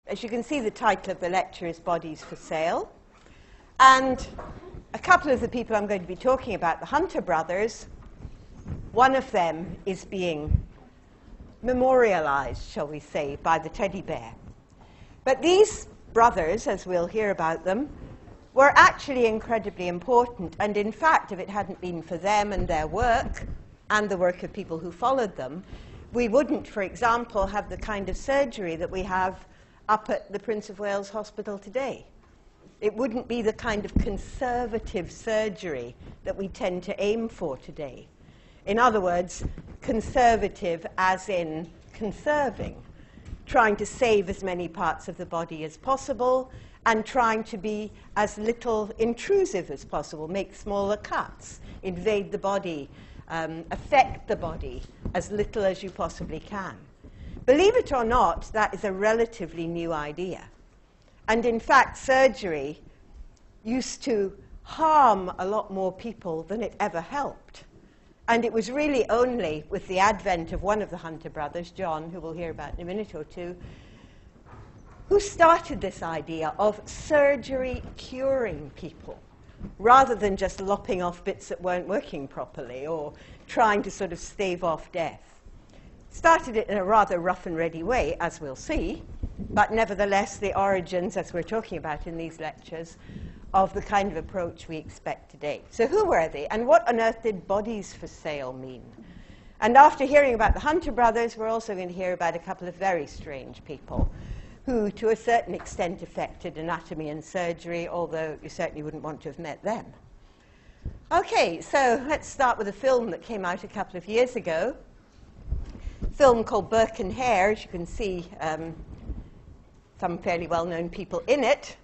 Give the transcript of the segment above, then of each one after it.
As you can see, the title of the lecture is Bodies for Sale. And a couple of the people I'm going to be talking about, the Hunter brothers, one of them is being memorialized, shall we say, by the teddy bear. But these brothers, as we'll hear about them, were actually incredibly important. And in fact, if it hadn't been for them and their work, and the work of people who followed them, we wouldn't, for example, have the kind of surgery that we have up at the Prince of Wales Hospital today. It wouldn't be the kind of conservative surgery that we tend to aim for today. In other words, conservative as in conserving, trying to save as many parts of the body as possible and trying to be as little intrusive as possible, make smaller cuts, invade the body, affect the body as little as you possibly can. Believe it or not, that is a relatively new idea. And in fact, surgery used to harm a lot more people than it ever helped. And it was really only with the advent of one of the Hunter brothers, John, who we'll hear about in a minute or two, who started this idea of surgery curing people, rather than just lopping off bits that weren't working properly or trying to sort of stave off death. Started it in a rather rough and ready way, as we'll see, but nevertheless the origins, as we're talking about in these lectures, of the kind of approach we expect today. So who were they, and what on earth did bodies for sale mean? And after hearing about the Hunter brothers, we're also going to hear about a couple of very strange people who, to a certain extent, affected anatomy and surgery, although you certainly wouldn't want to have met them. Okay, so let's start with a film that came out a couple of years ago. Film called Birkin Hares. You can see some fairly well-known people in it.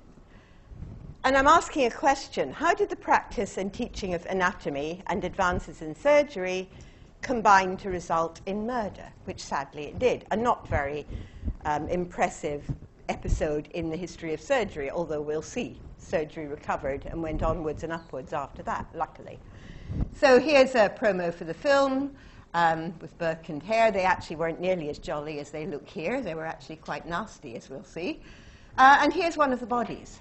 And I'm asking a question. How did the practice and teaching of anatomy and advances in surgery combine to result in murder? Which sadly it did. A not very impressive episode in the history of surgery, although we'll see. Surgery recovered and went onwards and upwards after that, luckily. So here's a promo for the film. With Burke and Hare. They actually weren't nearly as jolly as they look here. They were actually quite nasty, as we'll see. And here's one of the bodies.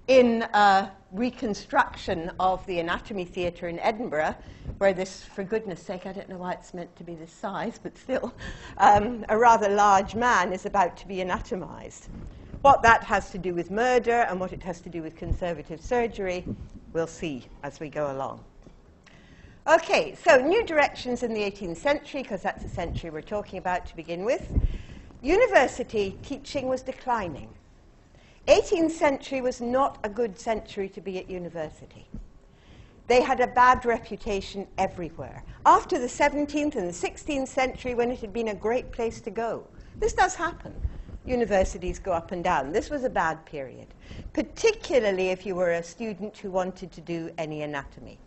In a reconstruction of the Anatomy Theatre in Edinburgh, where this, for goodness sake, I don't know why it's meant to be this size, but still, a rather large man is about to be anatomized. What that has to do with murder and what it has to do with conservative surgery, we'll see as we go along. Okay, so new directions in the 18th century, because that's the century we're talking about to begin with. University teaching was declining. 18th century was not a good century to be at university. They had a bad reputation everywhere. After the 17th and the 16th century, when it had been a great place to go. This does happen. Universities go up and down. This was a bad period, particularly if you were a student who wanted to do any anatomy.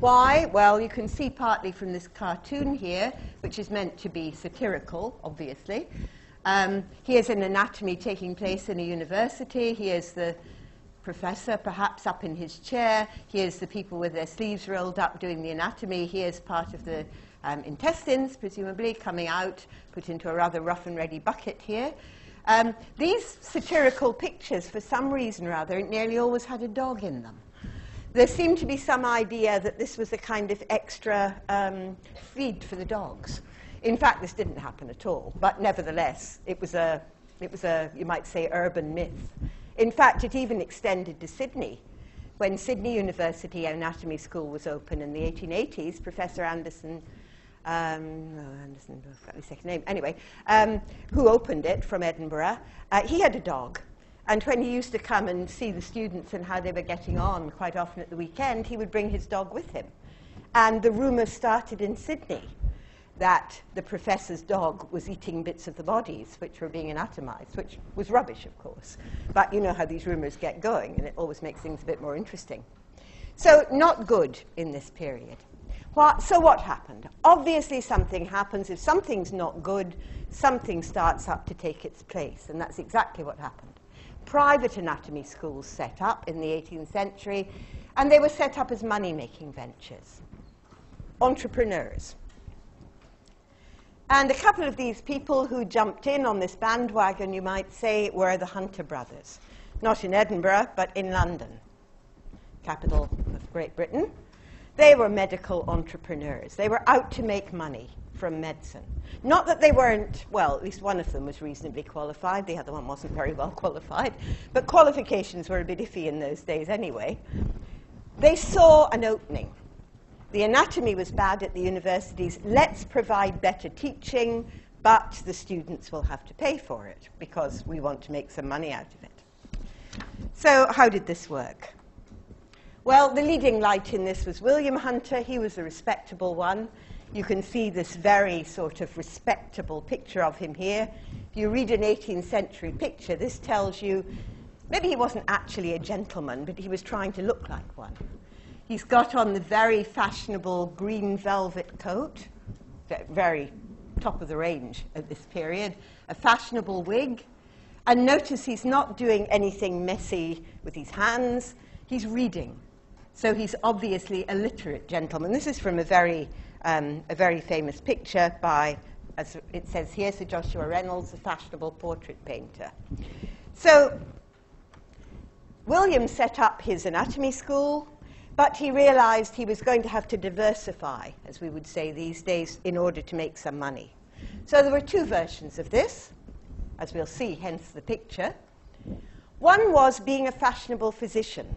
Why? Well, you can see partly from this cartoon here, which is meant to be satirical, obviously. Here's an anatomy taking place in a university. Here's the professor, perhaps up in his chair. Here's the people with their sleeves rolled up doing the anatomy. Here's part of the intestines, presumably, coming out, put into a rather rough and ready bucket here. These satirical pictures, for some reason or other, nearly always had a dog in them. There seemed to be some idea that this was a kind of extra feed for the dogs. In fact, this didn't happen at all, but nevertheless, it was a, you might say, urban myth. In fact, it even extended to Sydney. When Sydney University Anatomy School was open in the 1880s, Professor Anderson, Anderson, I've got his second name, anyway, who opened it from Edinburgh, he had a dog. And when he used to come and see the students and how they were getting on, quite often at the weekend, he would bring his dog with him. And the rumour started in Sydney that the professor's dog was eating bits of the bodies which were being anatomized, which was rubbish, of course. But you know how these rumours get going, and it always makes things a bit more interesting. So not good in this period. So what happened? Obviously something happens. If something's not good, something starts up to take its place, and that's exactly what happened. Private anatomy schools set up in the 18th century, and they were set up as money-making ventures. Entrepreneurs. And a couple of these people who jumped in on this bandwagon, you might say, were the Hunter brothers. Not in Edinburgh, but in London, capital of Great Britain. They were medical entrepreneurs. They were out to make money from medicine. Not that they weren't, well, at least one of them was reasonably qualified. The other one wasn't very well qualified. But qualifications were a bit iffy in those days anyway. They saw an opening. The anatomy was bad at the universities. Let's provide better teaching, but the students will have to pay for it because we want to make some money out of it. So how did this work? Well, the leading light in this was William Hunter. He was a respectable one. You can see this very sort of respectable picture of him here. If you read an 18th century picture, this tells you maybe he wasn't actually a gentleman, but he was trying to look like one. He's got on the very fashionable green velvet coat, very top of the range at this period, a fashionable wig. And notice he's not doing anything messy with his hands. He's reading. So he's obviously a literate gentleman. This is from a very famous picture by, as it says here, Sir Joshua Reynolds, a fashionable portrait painter. So William set up his anatomy school, but he realized he was going to have to diversify, as we would say these days, in order to make some money. So there were two versions of this, as we'll see, hence the picture. One was being a fashionable physician.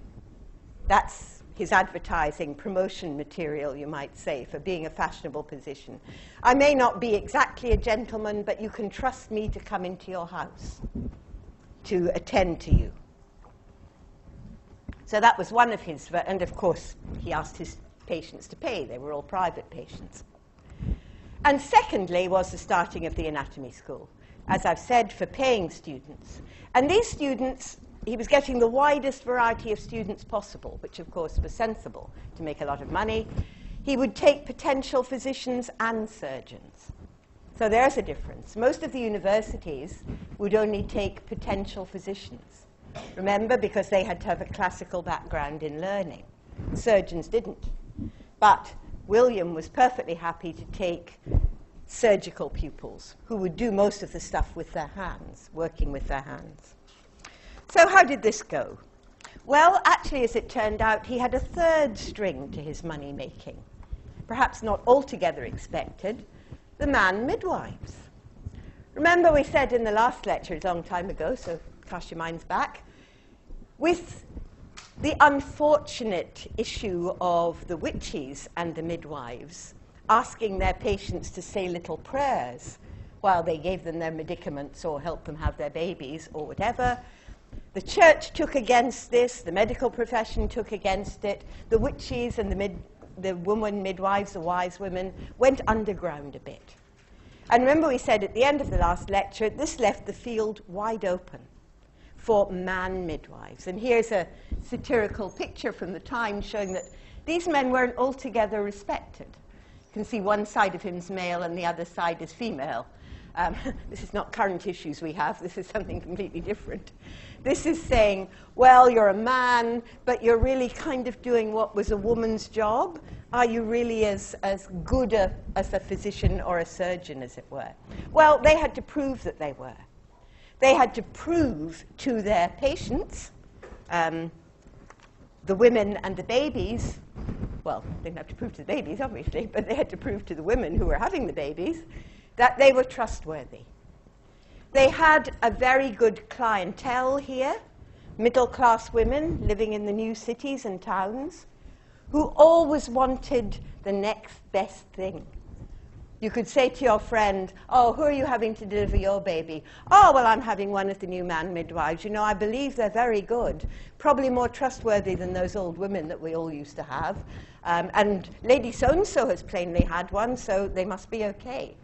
That's his advertising promotion material, you might say, for being a fashionable physician. I may not be exactly a gentleman, but you can trust me to come into your house to attend to you. So that was one of his, and of course, he asked his patients to pay. They were all private patients. And secondly was the starting of the anatomy school, as I've said, for paying students. And these students, he was getting the widest variety of students possible, which of course was sensible to make a lot of money. He would take potential physicians and surgeons. So there's a difference. Most of the universities would only take potential physicians. Remember, because they had to have a classical background in learning. Surgeons didn't. But William was perfectly happy to take surgical pupils who would do most of the stuff with their hands, working with their hands. So how did this go? Well, actually, as it turned out, he had a third string to his money-making, perhaps not altogether expected, the man midwives. Remember we said in the last lecture, a long time ago, so cast your minds back, with the unfortunate issue of the witches and the midwives asking their patients to say little prayers while they gave them their medicaments or helped them have their babies or whatever. The church took against this, the medical profession took against it, the witches and the woman midwives, the wise women, went underground a bit. And remember we said at the end of the last lecture, this left the field wide open for man midwives. And here's a satirical picture from the time showing that these men weren't altogether respected. You can see one side of him's male and the other side is female. This is not current issues we have. This is something completely different. This is saying, well, you're a man, but you're really kind of doing what was a woman's job. Are you really as good as a physician or a surgeon, as it were? Well, they had to prove that they were. They had to prove to their patients, the women and the babies, well, they didn't have to prove to the babies, obviously, but they had to prove to the women who were having the babies that they were trustworthy. They had a very good clientele here, middle-class women living in the new cities and towns, who always wanted the next best thing. You could say to your friend, oh, who are you having to deliver your baby? Oh, well, I'm having one of the new man midwives. You know, I believe they're very good, probably more trustworthy than those old women that we all used to have. And Lady So-and-so has plainly had one, so they must be okay.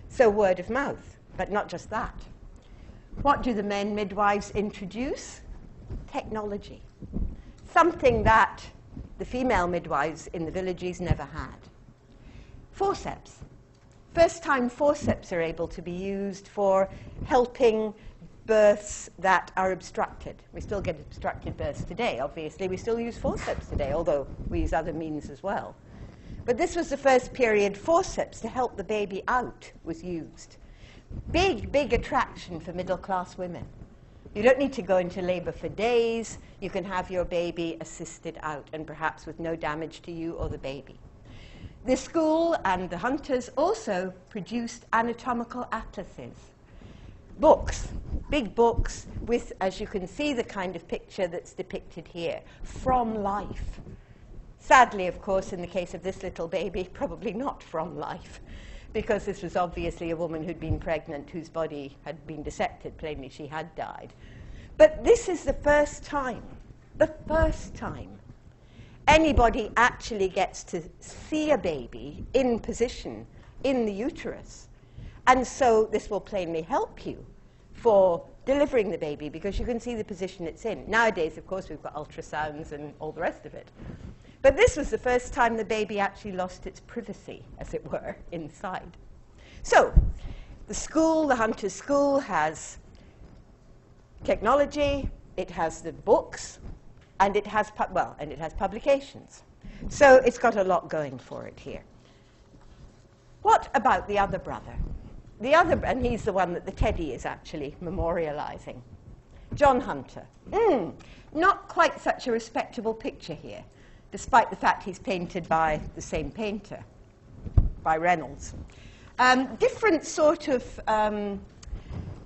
So word of mouth, but not just that. What do the men midwives introduce? Technology. Something that the female midwives in the villages never had. Forceps. First time forceps are able to be used for helping births that are obstructed. We still get obstructed births today, obviously. We still use forceps today, although we use other means as well. But this was the first period forceps to help the baby out was used. Big, big attraction for middle-class women. You don't need to go into labor for days. You can have your baby assisted out, and perhaps with no damage to you or the baby. The school and the Hunters also produced anatomical atlases. Books, big books with, as you can see, the kind of picture that's depicted here, from life. Sadly, of course, in the case of this little baby, probably not from life, because this was obviously a woman who'd been pregnant, whose body had been dissected. Plainly, she had died. But this is the first time anybody actually gets to see a baby in position in the uterus. And so this will plainly help you for delivering the baby, because you can see the position it's in. Nowadays, of course, we've got ultrasounds and all the rest of it. But this was the first time the baby actually lost its privacy, as it were, inside. So the school, the Hunter's School, has technology, it has the books, and it has, it has publications. So it's got a lot going for it here. What about the other brother? The other, and he's the one that the teddy is actually memorializing. John Hunter. Not quite such a respectable picture here, despite the fact he's painted by the same painter, by Reynolds. Different sort of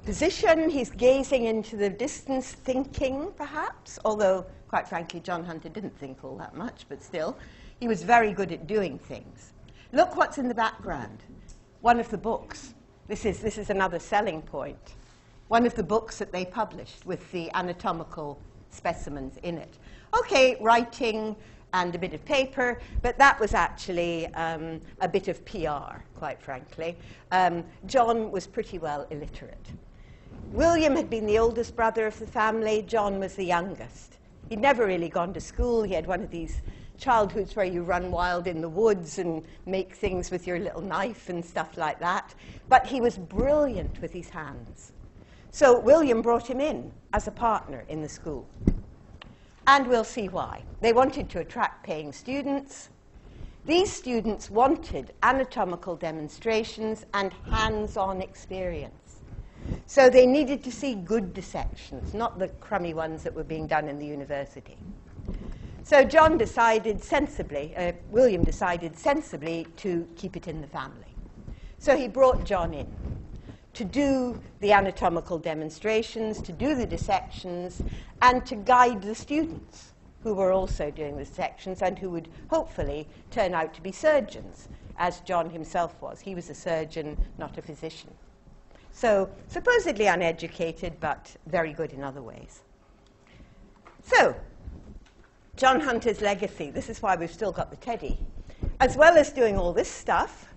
position. He's gazing into the distance, thinking, perhaps, although, quite frankly, John Hunter didn't think all that much, but still, he was very good at doing things. Look what's in the background. One of the books. This is another selling point. One of the books that they published with the anatomical specimens in it. Okay, writing and a bit of paper, but that was actually a bit of PR, quite frankly. John was pretty well illiterate. William had been the oldest brother of the family. John was the youngest. He'd never really gone to school. He had one of these childhoods where you run wild in the woods and make things with your little knife and stuff like that. But he was brilliant with his hands. So William brought him in as a partner in the school. And we'll see why. They wanted to attract paying students. These students wanted anatomical demonstrations and hands-on experience. So they needed to see good dissections, not the crummy ones that were being done in the university. So William decided sensibly to keep it in the family. So he brought John in to do the anatomical demonstrations, to do the dissections, and to guide the students who were also doing the dissections and who would hopefully turn out to be surgeons, as John himself was. He was a surgeon, not a physician. So supposedly uneducated, but very good in other ways. So John Hunter's legacy, this is why we've still got the teddy. As well as doing all this stuff,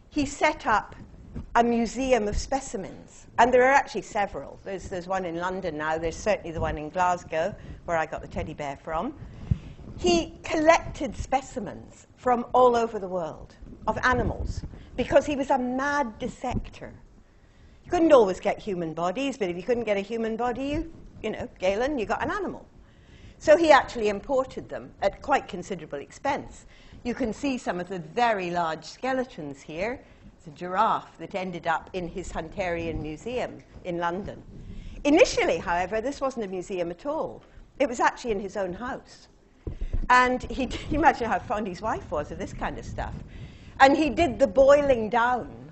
he set up a museum of specimens. And there are actually several. There's one in London now. There's certainly the one in Glasgow, where I got the teddy bear from. He collected specimens from all over the world of animals because he was a mad dissector. You couldn't always get human bodies, but if you couldn't get a human body, you know, Galen, you got an animal. So he actually imported them at quite considerable expense. You can see some of the very large skeletons here. It's a giraffe that ended up in his Hunterian Museum in London. Initially, however, this wasn't a museum at all. It was actually in his own house. And you imagine how fond his wife was of this kind of stuff. And he did the boiling down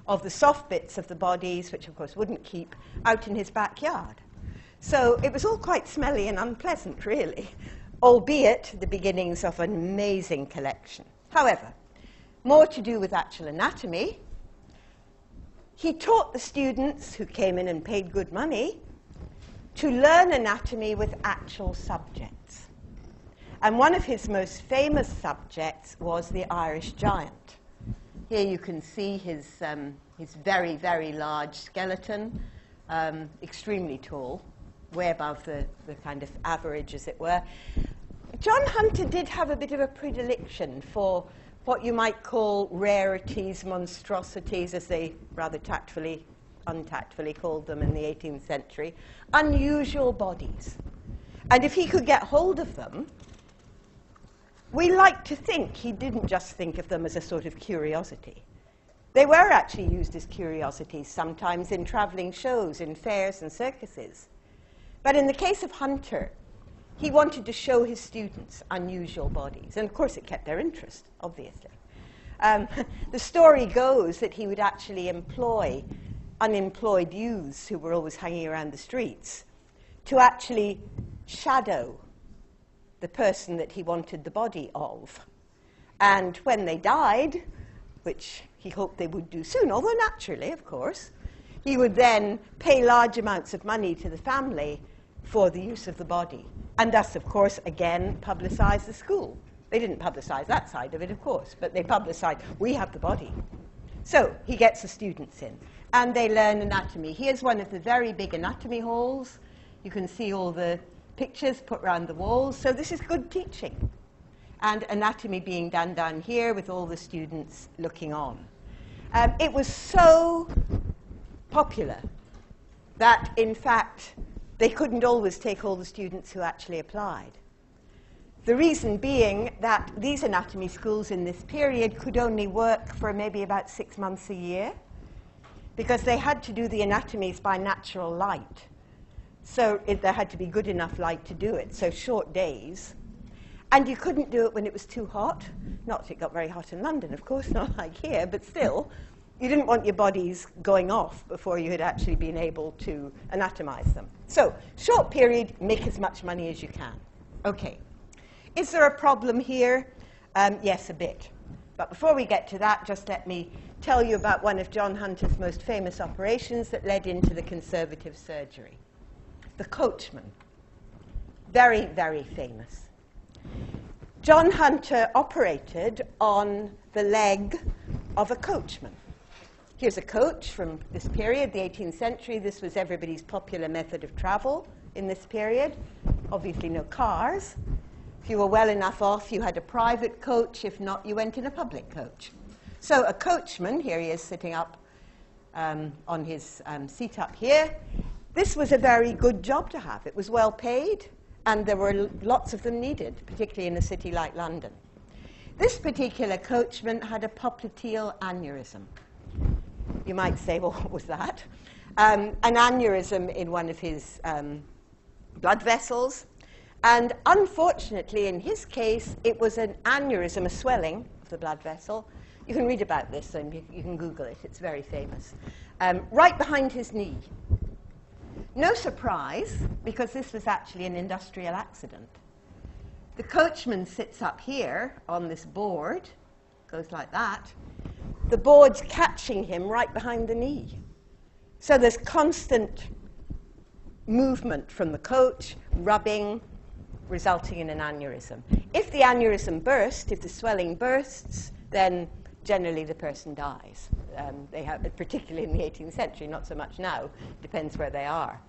of the soft bits of the bodies, which of course wouldn't keep, out in his backyard. So it was all quite smelly and unpleasant, really, albeit the beginnings of an amazing collection. However, more to do with actual anatomy. He taught the students who came in and paid good money to learn anatomy with actual subjects. And one of his most famous subjects was the Irish giant. Here you can see his very, very large skeleton, extremely tall, way above the kind of average, as it were. John Hunter did have a bit of a predilection for what you might call rarities, monstrosities, as they rather untactfully called them in the 18th century, unusual bodies. And if he could get hold of them, we like to think he didn't just think of them as a sort of curiosity. They were actually used as curiosities sometimes in traveling shows, in fairs and circuses. But in the case of Hunter, he wanted to show his students unusual bodies. And of course, it kept their interest, obviously. The story goes that he would actually employ unemployed youths who were always hanging around the streets to actually shadow the person that he wanted the body of. And when they died, which he hoped they would do soon, although naturally, of course, he would then pay large amounts of money to the family for the use of the body. And thus, of course, again, publicize the school. They didn't publicize that side of it, of course, but they publicized, we have the body. So he gets the students in, and they learn anatomy. Here's one of the very big anatomy halls. You can see all the pictures put around the walls. So this is good teaching. And anatomy being done down here with all the students looking on. It was so popular that, in fact, they couldn't always take all the students who actually applied. The reason being that these anatomy schools in this period could only work for maybe about 6 months a year, because they had to do the anatomies by natural light. So there had to be good enough light to do it, so short days. And you couldn't do it when it was too hot. Not that it got very hot in London, of course, not like here, but still, you didn't want your bodies going off before you had actually been able to anatomize them. So, short period, make as much money as you can. Okay. Is there a problem here? Yes, a bit. But before we get to that, just let me tell you about one of John Hunter's most famous operations that led into the conservative surgery. The Coachman. Very, very famous. John Hunter operated on the leg of a coachman. Here's a coach from this period, the 18th century. This was everybody's popular method of travel in this period. Obviously no cars. If you were well enough off, you had a private coach. If not, you went in a public coach. So a coachman, here he is sitting up on his seat up here. This was a very good job to have. It was well paid, and there were lots of them needed, particularly in a city like London. This particular coachman had a popliteal aneurysm. You might say, well, what was that? An aneurysm in one of his blood vessels. And unfortunately, in his case, it was an aneurysm, a swelling of the blood vessel. You can read about this, and you can Google it. It's very famous. Right behind his knee. No surprise, because this was actually an industrial accident. The coachman sits up here on this board, goes like that. The board's catching him right behind the knee. So there's constant movement from the coach, rubbing, resulting in an aneurysm. If the aneurysm bursts, if the swelling bursts, then generally the person dies. They have, particularly in the 18th century, not so much now, depends where they are.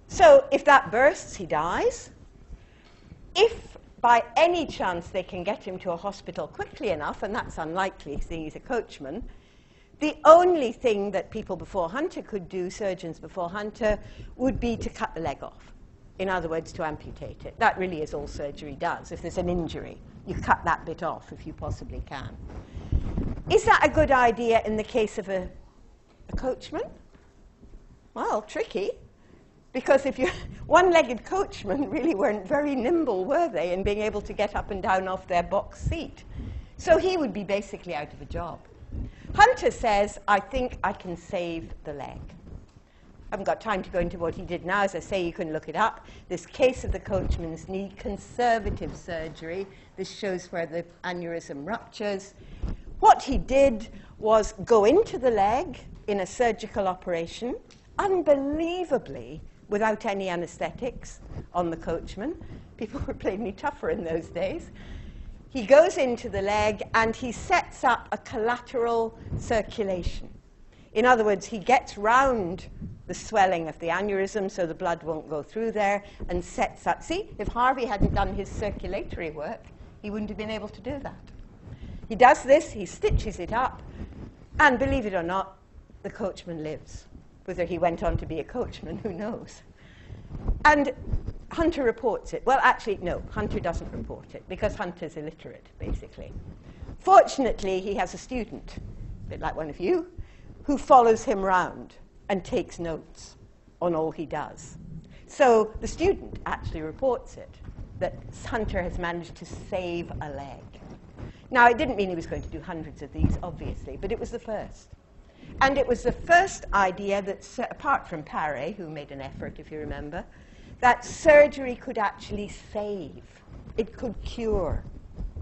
So if that bursts, he dies. If by any chance they can get him to a hospital quickly enough, and that's unlikely, seeing he's a coachman, the only thing that people before Hunter could do, surgeons before Hunter, would be to cut the leg off. In other words, to amputate it. That really is all surgery does. If there's an injury, you cut that bit off if you possibly can. Is that a good idea in the case of a coachman? Well, tricky. Because if you're one-legged coachmen really weren't very nimble, were they, in being able to get up and down off their box seat. So he would be basically out of a job. Hunter says, I think I can save the leg. I haven't got time to go into what he did now. As I say, you can look it up. This case of the coachman's knee, conservative surgery. This shows where the aneurysm ruptures. What he did was go into the leg in a surgical operation, unbelievably, without any anesthetics on the coachman. People were plainly tougher in those days. He goes into the leg and he sets up a collateral circulation. In other words, he gets round the swelling of the aneurysm so the blood won't go through there and sets up. See, if Harvey hadn't done his circulatory work, he wouldn't have been able to do that. He does this, he stitches it up, and believe it or not, the coachman lives. Whether he went on to be a coachman, who knows? And Hunter reports it. Well, actually, no, Hunter doesn't report it because Hunter's illiterate, basically. Fortunately, he has a student, a bit like one of you, who follows him round and takes notes on all he does. So the student actually reports it, that Hunter has managed to save a leg. Now, it didn't mean he was going to do hundreds of these, obviously, but it was the first. And it was the first idea that, apart from Paré, who made an effort, if you remember, that surgery could actually save. It could cure.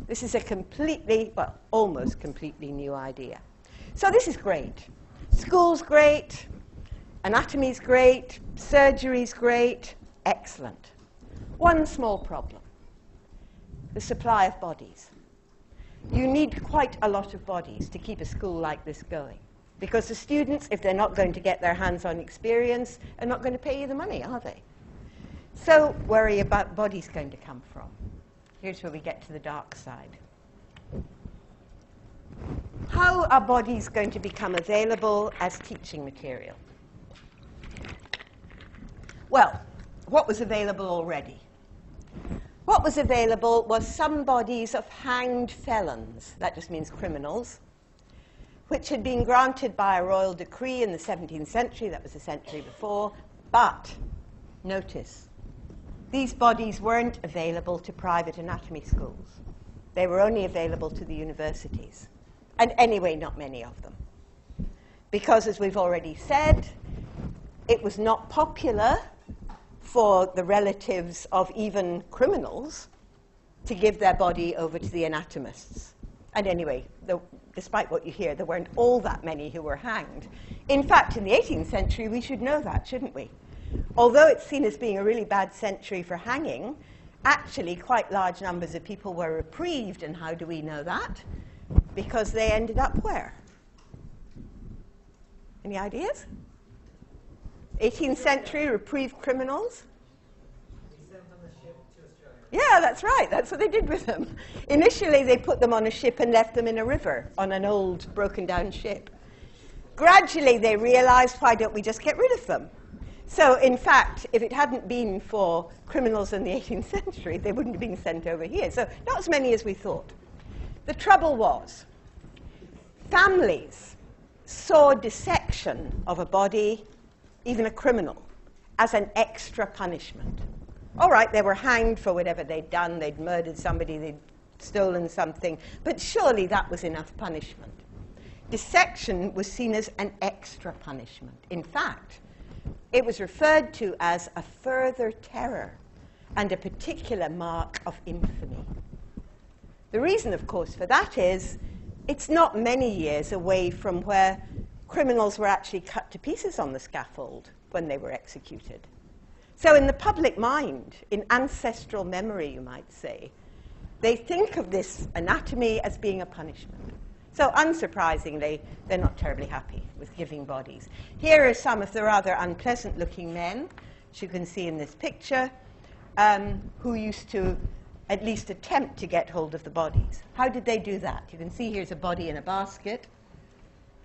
This is a completely, well, almost completely new idea. So this is great. School's great. Anatomy's great. Surgery's great. Excellent. One small problem. The supply of bodies. You need quite a lot of bodies to keep a school like this going. Because the students, if they're not going to get their hands-on experience, are not going to pay you the money, are they? So worry about bodies going to come from. Here's where we get to the dark side. How are bodies going to become available as teaching material? Well, what was available already? What was available was some bodies of hanged felons, that just means criminals, which had been granted by a royal decree in the 17th century, that was a century before, but notice, these bodies weren't available to private anatomy schools. They were only available to the universities. And anyway, not many of them. Because, as we've already said, it was not popular for the relatives of even criminals to give their body over to the anatomists. And anyway, despite what you hear, there weren't all that many who were hanged. In fact, in the 18th century, we should know that, shouldn't we? Although it's seen as being a really bad century for hanging, actually quite large numbers of people were reprieved. And how do we know that? Because they ended up where? Any ideas? 18th century reprieved criminals? Yeah, that's right. That's what they did with them. Initially, they put them on a ship and left them in a river, on an old, broken-down ship. Gradually, they realized, why don't we just get rid of them? So, in fact, if it hadn't been for criminals in the 18th century, they wouldn't have been sent over here. So, not as many as we thought. The trouble was, families saw dissection of a body, even a criminal, as an extra punishment. All right, they were hanged for whatever they'd done. They'd murdered somebody, they'd stolen something. But surely that was enough punishment. Dissection was seen as an extra punishment. In fact, it was referred to as a further terror and a particular mark of infamy. The reason, of course, for that is it's not many years away from where criminals were actually cut to pieces on the scaffold when they were executed. So in the public mind, in ancestral memory, you might say, they think of this anatomy as being a punishment. So unsurprisingly, they're not terribly happy with giving bodies. Here are some of the rather unpleasant-looking men, as you can see in this picture, who used to at least attempt to get hold of the bodies. How did they do that? You can see here's a body in a basket.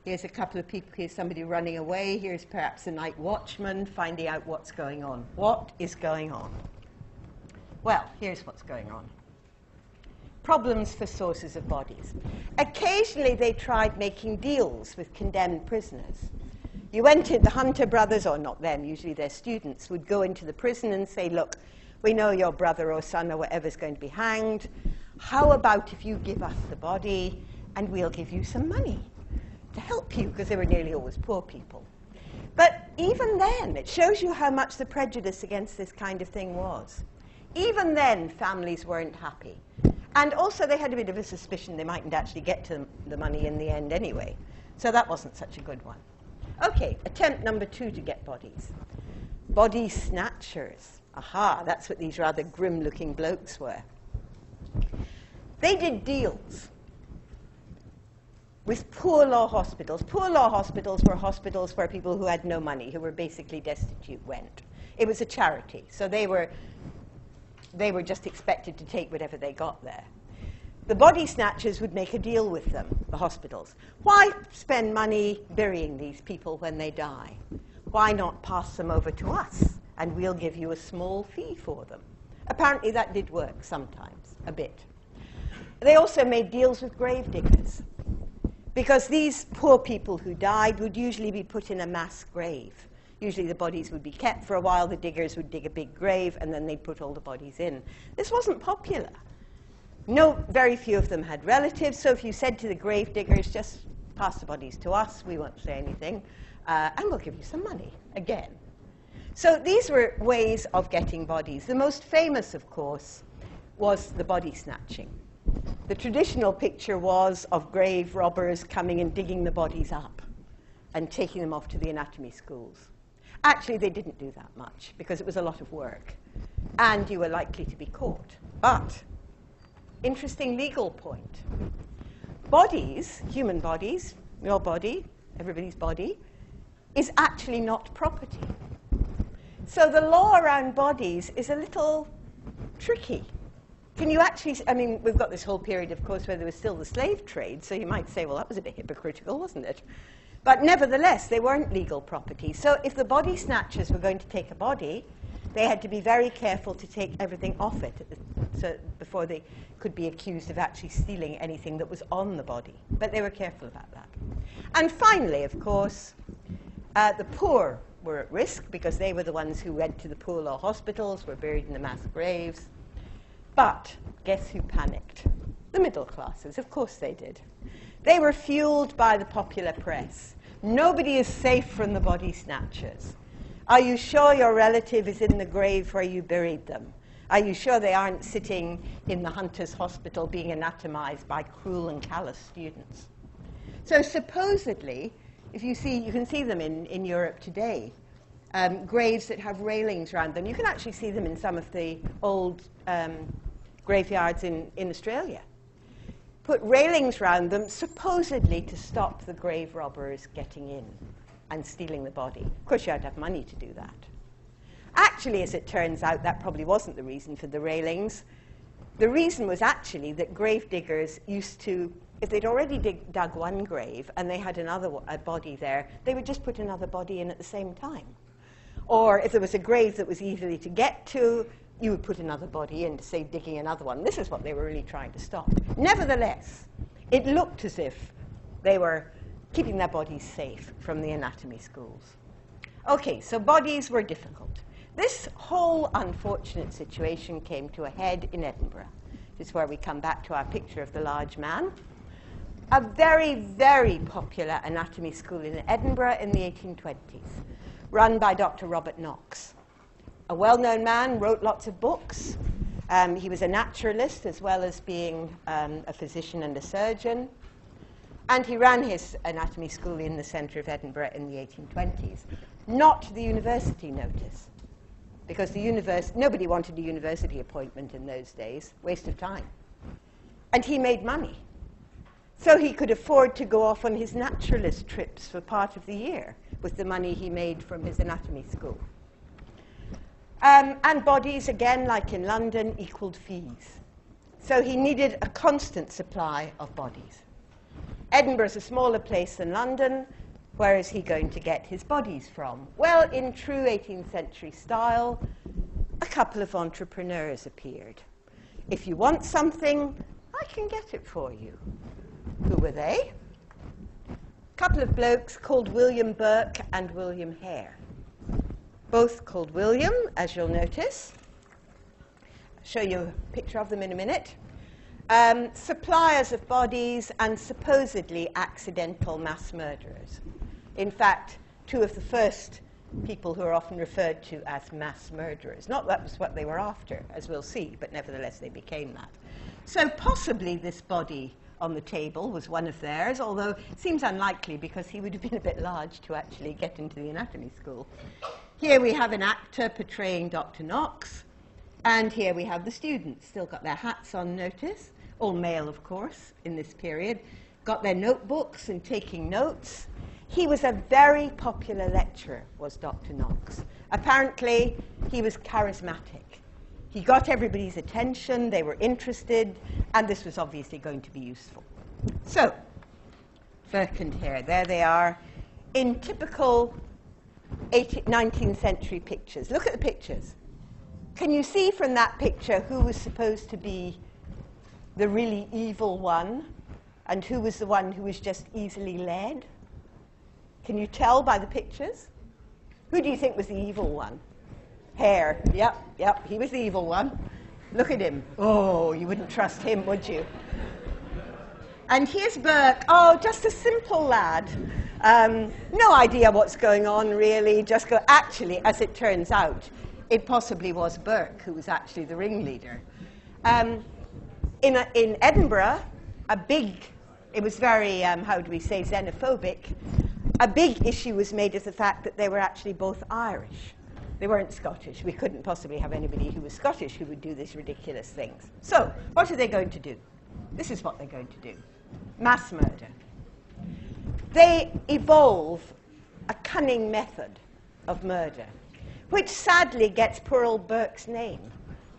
Here's a couple of people, here's somebody running away. Here's perhaps a night watchman finding out what's going on. What is going on? Well, here's what's going on. Problems for sources of bodies. Occasionally, they tried making deals with condemned prisoners. You went in, the Hunter brothers, or not them, usually their students, would go into the prison and say, look, we know your brother or son or whatever is going to be hanged. How about if you give us the body and we'll give you some money to help you, because they were nearly always poor people. But even then, it shows you how much the prejudice against this kind of thing was. Even then, families weren't happy. And also, they had a bit of a suspicion they mightn't actually get to the money in the end anyway. So that wasn't such a good one. Okay, attempt number 2 to get bodies. Body snatchers. Aha, that's what these rather grim-looking blokes were. They did deals with poor law hospitals. Poor law hospitals were hospitals where people who had no money, who were basically destitute, went. It was a charity, so they were just expected to take whatever they got there. The body snatchers would make a deal with them, the hospitals. Why spend money burying these people when they die? Why not pass them over to us and we'll give you a small fee for them. Apparently that did work sometimes, a bit. They also made deals with grave diggers, because these poor people who died would usually be put in a mass grave. Usually the bodies would be kept for a while, the diggers would dig a big grave, and then they'd put all the bodies in. This wasn't popular. Very few of them had relatives, so if you said to the grave diggers, just pass the bodies to us, we won't say anything, and we'll give you some money, again. So these were ways of getting bodies. The most famous, of course, was the body snatching. The traditional picture was of grave robbers coming and digging the bodies up and taking them off to the anatomy schools. Actually, they didn't do that much because it was a lot of work, and you were likely to be caught. But, interesting legal point. Bodies, human bodies, your body, everybody's body, is actually not property. So the law around bodies is a little tricky. Can you actually, I mean, we've got this whole period, of course, where there was still the slave trade, so you might say, well, that was a bit hypocritical, wasn't it? But nevertheless, they weren't legal property. So if the body snatchers were going to take a body, they had to be very careful to take everything off it before they could be accused of actually stealing anything that was on the body. But they were careful about that. And finally, of course, the poor were at risk because they were the ones who went to the poor law hospitals, were buried in the mass graves. But guess who panicked? The middle classes. Of course they did. They were fueled by the popular press. Nobody is safe from the body snatchers. Are you sure your relative is in the grave where you buried them? Are you sure they aren't sitting in the Hunter's Hospital being anatomized by cruel and callous students? So supposedly, if you can see them in Europe today, graves that have railings around them. You can actually see them in some of the old graveyards in Australia. Put railings around them, supposedly to stop the grave robbers getting in and stealing the body. Of course, you had to have money to do that. Actually, as it turns out, that probably wasn't the reason for the railings. The reason was actually that grave diggers used to, if they'd already dug one grave and they had a body there, they would just put another body in at the same time. Or if there was a grave that was easily to get to, you would put another body in to say digging another one. This is what they were really trying to stop. Nevertheless, it looked as if they were keeping their bodies safe from the anatomy schools. Okay, so bodies were difficult. This whole unfortunate situation came to a head in Edinburgh. This is where we come back to our picture of the large man. A very, very popular anatomy school in Edinburgh in the 1820s, run by Dr. Robert Knox. A well-known man, wrote lots of books. He was a naturalist as well as being a physician and a surgeon. And he ran his anatomy school in the centre of Edinburgh in the 1820s. Not the university, notice, because nobody wanted a university appointment in those days, waste of time. And he made money. So he could afford to go off on his naturalist trips for part of the year with the money he made from his anatomy school. And bodies, again, like in London, equaled fees. So he needed a constant supply of bodies. Edinburgh's a smaller place than London. Where is he going to get his bodies from? Well, in true 18th century style, a couple of entrepreneurs appeared. If you want something, I can get it for you. Who were they? A couple of blokes called William Burke and William Hare. Both called William, as you'll notice. I'll show you a picture of them in a minute. Suppliers of bodies and supposedly accidental mass murderers. In fact, two of the first people who are often referred to as mass murderers. Not that was what they were after, as we'll see, but nevertheless they became that. So possibly this body on the table was one of theirs, although it seems unlikely because he would have been a bit large to actually get into the anatomy school. Here we have an actor portraying Dr. Knox, and here we have the students, still got their hats on, notice, all male, of course, in this period, got their notebooks and taking notes. He was a very popular lecturer, was Dr. Knox. Apparently, he was charismatic. He got everybody's attention, they were interested, and this was obviously going to be useful. So, Burke and Hare, there they are, in typical 19th century pictures. Look at the pictures. Can you see from that picture who was supposed to be the really evil one and who was the one who was just easily led? Can you tell by the pictures? Who do you think was the evil one? Hare. Yep, he was the evil one. Look at him. Oh, you wouldn't trust him, would you? And here's Burke. Oh, just a simple lad. No idea what's going on, really. Just go. Actually, as it turns out, it possibly was Burke who was actually the ringleader. In Edinburgh, it was very, how do we say, xenophobic. A big issue was made of the fact that they were actually both Irish. They weren't Scottish. We couldn't possibly have anybody who was Scottish who would do these ridiculous things. So, what are they going to do? This is what they're going to do. Mass murder. They evolve a cunning method of murder, which sadly gets poor old Burke's name.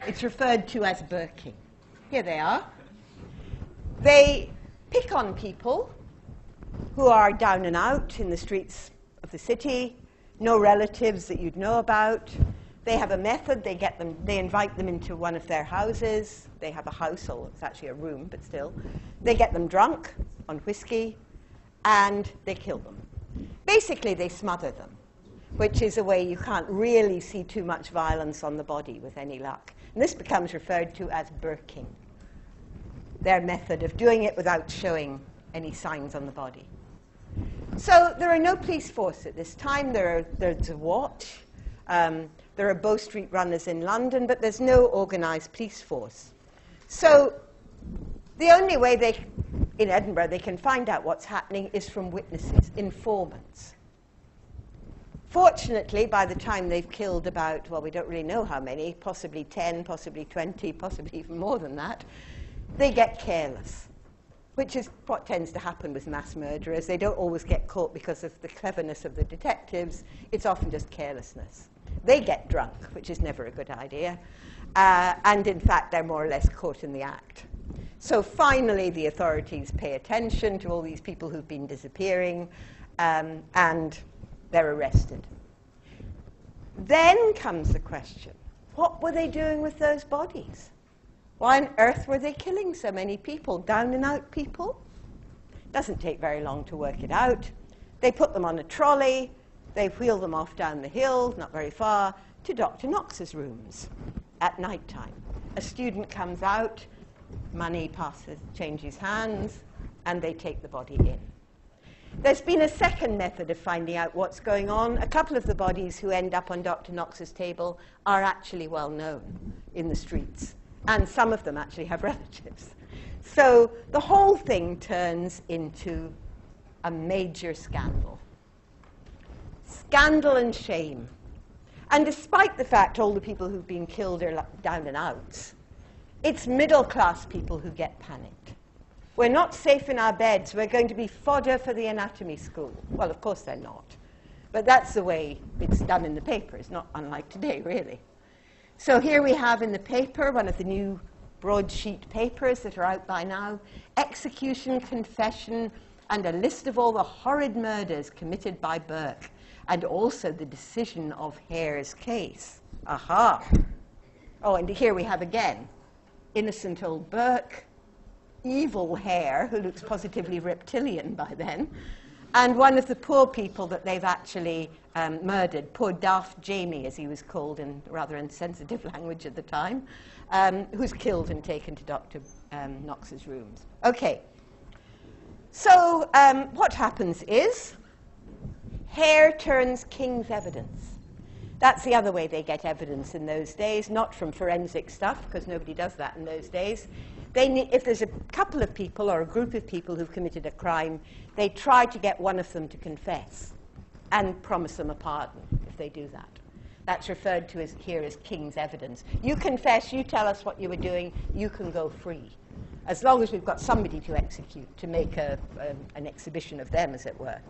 It's referred to as Birking. Here they are. They pick on people who are down and out in the streets of the city, no relatives that you'd know about. They have a method. They invite them into one of their houses. They have a house, or it's actually a room, but still. They get them drunk on whiskey, and they kill them. Basically, they smother them, which is a way you can't really see too much violence on the body with any luck. And this becomes referred to as Burking, their method of doing it without showing any signs on the body. So there are no police force at this time. There's a watch. There are Bow Street runners in London, but there's no organized police force. So the only way in Edinburgh they can find out what's happening is from witnesses, informants. Fortunately, by the time they've killed about, well, we don't really know how many, possibly 10, possibly 20, possibly even more than that, they get careless, which is what tends to happen with mass murderers. They don't always get caught because of the cleverness of the detectives. It's often just carelessness. They get drunk, which is never a good idea. And in fact, they're more or less caught in the act. So finally, the authorities pay attention to all these people who've been disappearing, and they're arrested. Then comes the question, what were they doing with those bodies? Why on earth were they killing so many people, down and out people? Doesn't take very long to work it out. They put them on a trolley. They wheel them off down the hill, not very far, to Dr. Knox's rooms at night time. A student comes out, money changes hands, and they take the body in. There's been a second method of finding out what's going on. A couple of the bodies who end up on Dr. Knox's table are actually well known in the streets, and some of them actually have relatives. So the whole thing turns into a major scandal. Scandal and shame. And despite the fact all the people who've been killed are down and outs, it's middle-class people who get panicked. We're not safe in our beds. We're going to be fodder for the anatomy school. Well, of course they're not. But that's the way it's done in the papers, not unlike today, really. So here we have in the paper, one of the new broadsheet papers that are out by now, execution, confession, and a list of all the horrid murders committed by Burke, and also the decision of Hare's case. Aha! Oh, and here we have again, innocent old Burke, evil Hare, who looks positively reptilian by then, and one of the poor people that they've actually murdered, poor Daft Jamie, as he was called in rather insensitive language at the time, who's killed and taken to Dr. Knox's rooms. Okay, so what happens is Hare turns king's evidence. That's the other way they get evidence in those days, not from forensic stuff, because nobody does that in those days. If there's a couple of people or a group of people who've committed a crime, they try to get one of them to confess and promise them a pardon if they do that. That's referred to here as king's evidence. You confess, you tell us what you were doing, you can go free, as long as we've got somebody to execute, to make an exhibition of them, as it were.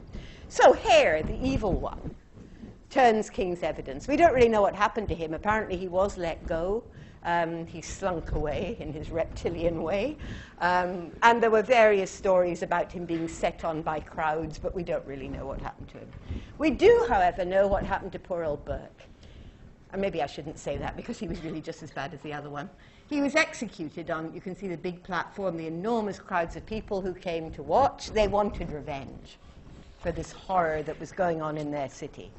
So Hare, the evil one, turns king's evidence. We don't really know what happened to him. Apparently he was let go. He slunk away in his reptilian way. And there were various stories about him being set on by crowds, but we don't really know what happened to him. We do, however, know what happened to poor old Burke. And maybe I shouldn't say that, because he was really just as bad as the other one. He was executed on, you can see the big platform, the enormous crowds of people who came to watch. They wanted revenge for this horror that was going on in their city.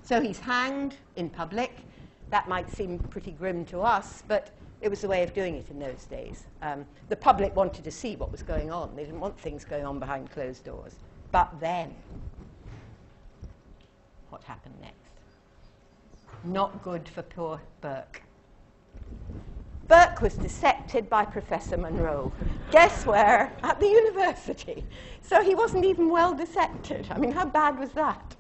So he's hanged in public. That might seem pretty grim to us, but it was the way of doing it in those days. The public wanted to see what was going on. They didn't want things going on behind closed doors. But then, what happened next? Not good for poor Burke. Burke was dissected by Professor Monroe. Guess where? At the university. So he wasn't even well dissected. I mean, how bad was that?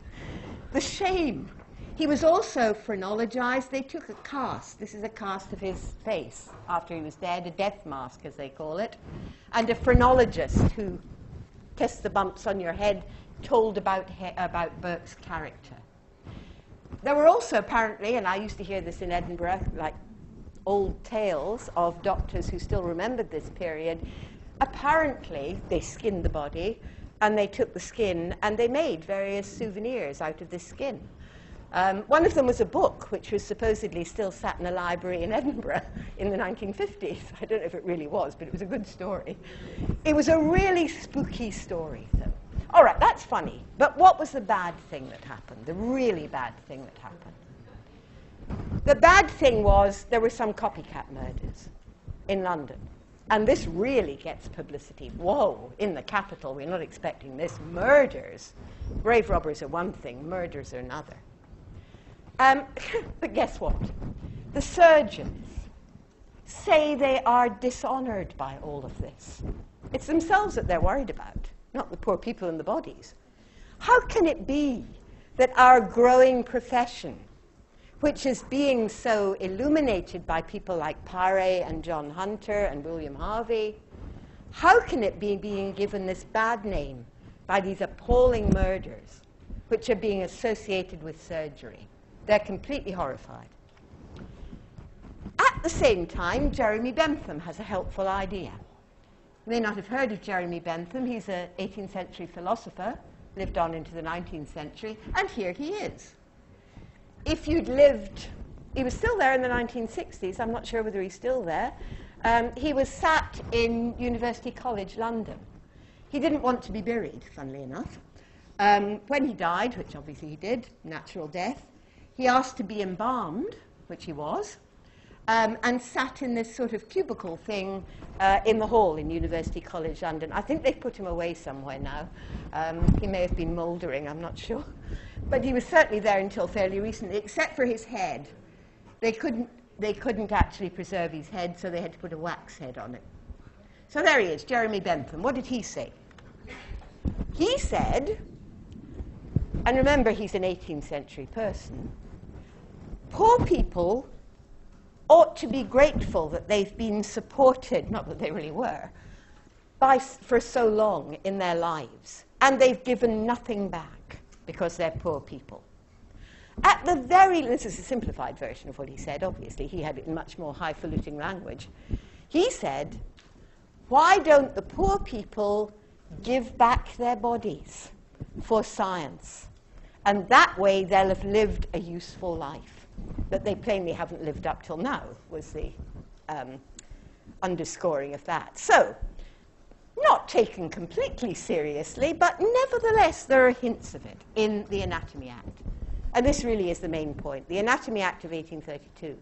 The shame. He was also phrenologized. They took a cast. This is a cast of his face after he was dead, a death mask, as they call it. And a phrenologist who tests the bumps on your head told about Burke's character. There were also apparently, and I used to hear this in Edinburgh, like old tales of doctors who still remembered this period. Apparently, they skinned the body, and they took the skin, and they made various souvenirs out of this skin. One of them was a book, which was supposedly still sat in a library in Edinburgh in the 1950s. I don't know if it really was, but it was a good story. It was a really spooky story, though. All right, that's funny. But what was the bad thing that happened, the really bad thing that happened? The bad thing was there were some copycat murders in London. And this really gets publicity. Whoa, in the capital, we're not expecting this. Murders. Grave robbers are one thing, murders are another. But guess what? The surgeons say they are dishonored by all of this. It's themselves that they're worried about, not the poor people in the bodies. How can it be that our growing profession, which is being so illuminated by people like Paré and John Hunter and William Harvey, how can it be being given this bad name by these appalling murders, which are being associated with surgery? They're completely horrified. At the same time, Jeremy Bentham has a helpful idea. You may not have heard of Jeremy Bentham. He's an 18th century philosopher, lived on into the 19th century, and here he is. If you'd lived, he was still there in the 1960s, I'm not sure whether he's still there. He was sat in University College London. He didn't want to be buried, funnily enough. When he died, which obviously he did, natural death, he asked to be embalmed, which he was, and sat in this sort of cubicle thing in the hall in University College London. I think they've put him away somewhere now. He may have been mouldering, I'm not sure. But he was certainly there until fairly recently, except for his head. They couldn't actually preserve his head, so they had to put a wax head on it. So there he is, Jeremy Bentham. What did he say? He said, and remember he's an 18th century person, poor people ought to be grateful that they've been supported, not that they really were, for so long in their lives, and they've given nothing back because they're poor people. At the very, this is a simplified version of what he said, obviously, he had it in much more highfalutin language. He said, why don't the poor people give back their bodies for science? And that way they'll have lived a useful life that they plainly haven't lived up till now, was the underscoring of that. So, not taken completely seriously, but nevertheless there are hints of it in the Anatomy Act. And this really is the main point, the Anatomy Act of 1832.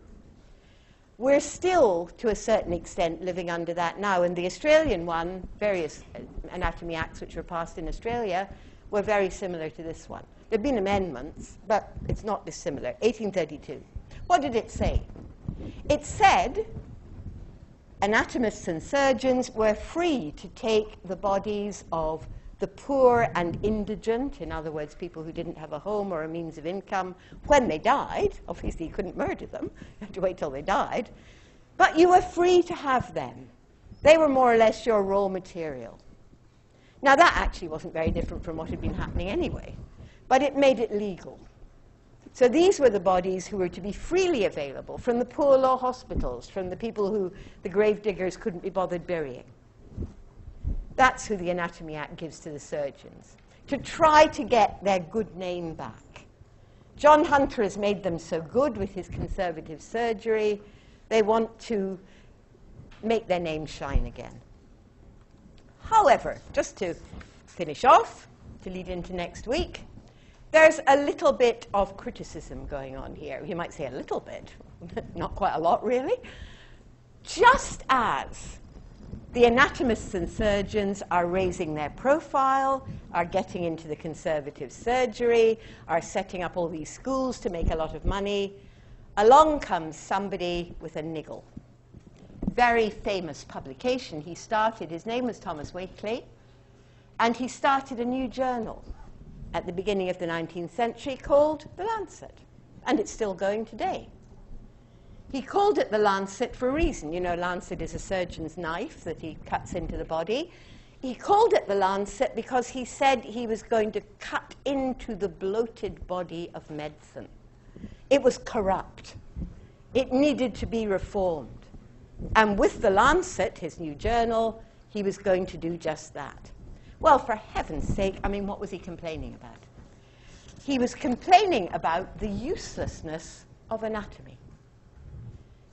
We're still, to a certain extent, living under that now. And the Australian one, various Anatomy Acts which were passed in Australia, were very similar to this one. There have been amendments, but it's not dissimilar. 1832. What did it say? It said anatomists and surgeons were free to take the bodies of the poor and indigent, in other words, people who didn't have a home or a means of income, when they died. Obviously, you couldn't murder them. You had to wait till they died. But you were free to have them. They were more or less your raw material. Now, that actually wasn't very different from what had been happening anyway, but it made it legal. So these were the bodies who were to be freely available from the poor law hospitals, from the people who the grave diggers couldn't be bothered burying. That's who the Anatomy Act gives to the surgeons, to try to get their good name back. John Hunter has made them so good with his conservative surgery, they want to make their name shine again. However, just to finish off, to lead into next week, there's a little bit of criticism going on here. You might say a little bit, not quite a lot really. Just as the anatomists and surgeons are raising their profile, are getting into the conservative surgery, are setting up all these schools to make a lot of money, along comes somebody with a niggle. Very famous publication he started. His name was Thomas Wakeley, and he started a new journal at the beginning of the 19th century called The Lancet, and it's still going today. He called it The Lancet for a reason. You know, lancet is a surgeon's knife that he cuts into the body. He called it The Lancet because he said he was going to cut into the bloated body of medicine. It was corrupt. It needed to be reformed. And with The Lancet, his new journal, he was going to do just that. Well, for heaven's sake, I mean, what was he complaining about? He was complaining about the uselessness of anatomy.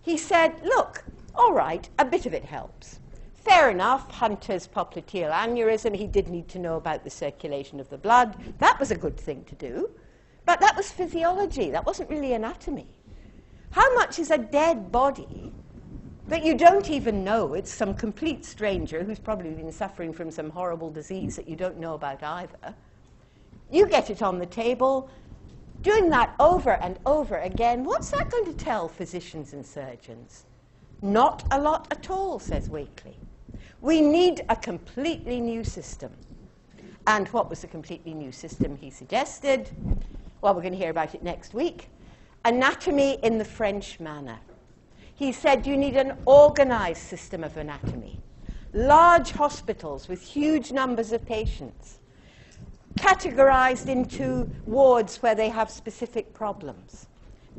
He said, look, all right, a bit of it helps. Fair enough, Hunter's popliteal aneurysm, he did need to know about the circulation of the blood. That was a good thing to do. But that was physiology. That wasn't really anatomy. How much is a dead body that you don't even know? It's some complete stranger who's probably been suffering from some horrible disease that you don't know about either. You get it on the table. Doing that over and over again, what's that going to tell physicians and surgeons? Not a lot at all, says Wakeley. We need a completely new system. And what was the completely new system he suggested? Well, we're going to hear about it next week. Anatomy in the French manner. He said you need an organized system of anatomy. Large hospitals with huge numbers of patients, categorized into wards where they have specific problems.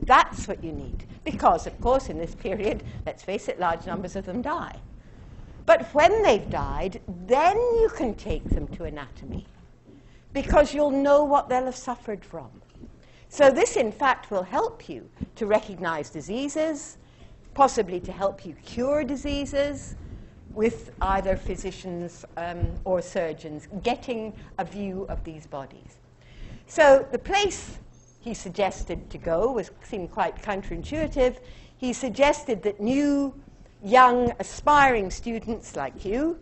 That's what you need. Because, of course, in this period, let's face it, large numbers of them die. But when they've died, then you can take them to anatomy, because you'll know what they'll have suffered from. So this, in fact, will help you to recognize diseases, possibly to help you cure diseases, with either physicians or surgeons getting a view of these bodies. So the place he suggested to go seemed quite counterintuitive. He suggested that new, young, aspiring students like you,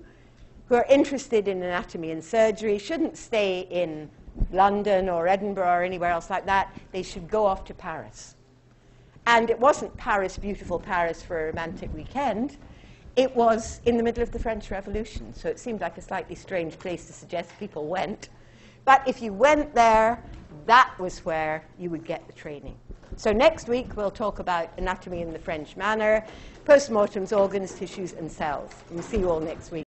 who are interested in anatomy and surgery, shouldn't stay in London or Edinburgh or anywhere else like that. They should go off to Paris. And it wasn't Paris, beautiful Paris, for a romantic weekend. It was in the middle of the French Revolution, so it seemed like a slightly strange place to suggest people went. But if you went there, that was where you would get the training. So next week, we'll talk about anatomy in the French manner, postmortems, organs, tissues, and cells. We'll see you all next week.